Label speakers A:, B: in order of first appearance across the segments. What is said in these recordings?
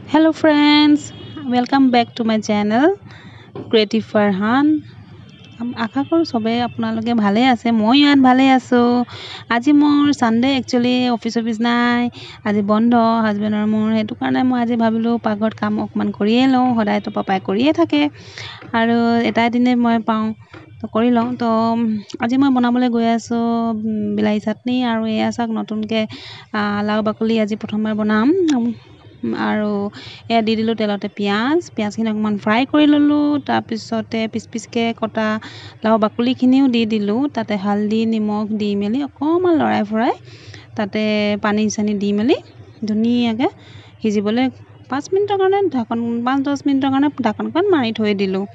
A: Hello friends, welcome back to my channel Creative Farhan. আশা কৰোঁ চবে আপোনালোকে ভালে আছে। মই ইয়াত ভালে আছোঁ। আজি মোৰ সানডে একচুৱেলি অফিচ নাই, আজি বন্ধ হাজবেণ্ডৰ মোৰ, সেইটো কাৰণে মই আজি ভাবিলোঁ পাকঘৰত কাম অকণমান কৰিয়ে লওঁ। সদায়তো পাপাই কৰিয়ে থাকে আৰু এটাই দিনে মই পাওঁ তো কৰি লওঁ। তো আজি মই বনাবলৈ গৈ আছোঁ বিলাহী চাটনি আৰু এয়া চাওক নতুনকৈ লাও বাকলি আজি প্ৰথমবাৰ বনাম। আৰু এয়া দি দিলোঁ তেলতে পিঁয়াজখিনি অকণমান ফ্ৰাই কৰি ল'লোঁ। তাৰপিছতে পিচকৈ কটা লাও বাকলিখিনিও দি দিলোঁ। তাতে হালধি নিমখ দি মেলি অকণমান লৰাই ফৰাই তাতে পানী চানী দি মেলি ধুনীয়াকৈ সিজিবলৈ 5 মিনিটৰ কাৰণে 5-10 মিনিটৰ কাৰণে ঢাকনখন মাৰি থৈ দিলোঁ।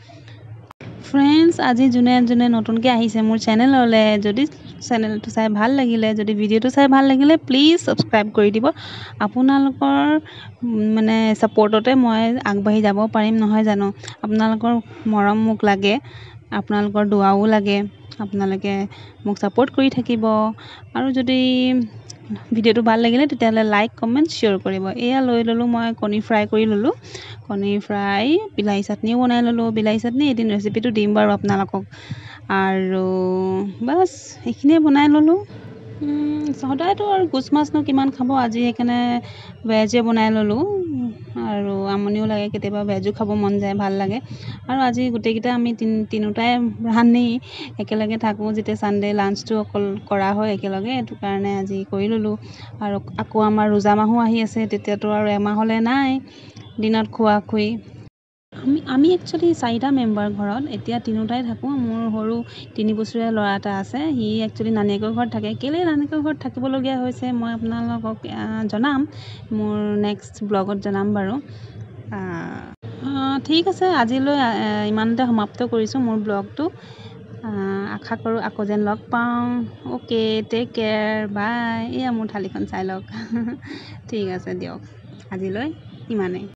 A: ফ্ৰেণ্ডছ, আজি যোনে নতুনকৈ আহিছে মোৰ চেনেললৈ, যদি চেনেলটো চাই ভাল লাগিলে, যদি ভিডিঅ'টো চাই ভাল লাগিলে প্লিজ ছাবস্ক্ৰাইব কৰি দিব। আপোনালোকৰ মানে ছাপোৰ্টতে মই আগবাঢ়ি যাব পাৰিম নহয় জানো। আপোনালোকৰ মৰম মোক লাগে, আপোনালোকৰ দুৱাও লাগে। আপোনালোকে মোক ছাপোৰ্ট কৰি থাকিব আৰু যদি ভিডিঅ'টো ভাল লাগিলে তেতিয়াহ'লে লাইক কমেণ্ট শ্বেয়াৰ কৰিব। এয়া লৈ ল'লোঁ মই কণী ফ্ৰাই কৰি ল'লোঁ। কণী ফ্ৰাই বিলাহী চাটনিও বনাই ল'লোঁ। বিলাহী চাটনি এদিন ৰেচিপিটো দিম বাৰু আপোনালোকক। আৰু বাছ এইখিনিয়ে বনাই ল'লোঁ। সদায়তো আৰু গোছ মাছনো কিমান খাব, আজি সেইকাৰণে ভেজে বনাই ল'লোঁ। আৰু আমনিও লাগে কেতিয়াবা, ভেজো খাব মন যায়, ভাল লাগে। আৰু আজি গোটেইকেইটা আমি তিনিওটাই ৰান্ধি একেলগে থাকোঁ, যেতিয়া ছানডে লাঞ্চটো অকল কৰা হয় একেলগে, সেইটো কাৰণে আজি কৰি ল'লোঁ। আৰু আকৌ আমাৰ ৰোজা মাহো আহি আছে, তেতিয়াতো আৰু এমাহলৈ নাই দিনত খোৱা-খুই। আমি একচুৱেলি 4টা মেম্বাৰ ঘৰত, এতিয়া তিনিওটাই থাকোঁ। মোৰ সৰু 3 বছৰীয়া ল'ৰা এটা আছে, সি একচুৱেলি নানীয়েকৰ ঘৰত থাকে। কেলৈ নানীয়েকৰ ঘৰত থাকিবলগীয়া হৈছে মই আপোনালোকক জনাম, মোৰ নেক্সট ব্লগত জনাম বাৰু। ঠিক আছে, আজিলৈ ইমানতে সমাপ্ত কৰিছোঁ মোৰ ব্লগটো। আশা কৰোঁ আকৌ যেন লগ পাওঁ। অ'কে, টেক কেয়াৰ, বাই। এয়া মোৰ থালিখন চাই লওক। ঠিক আছে দিয়ক, আজিলৈ ইমানেই।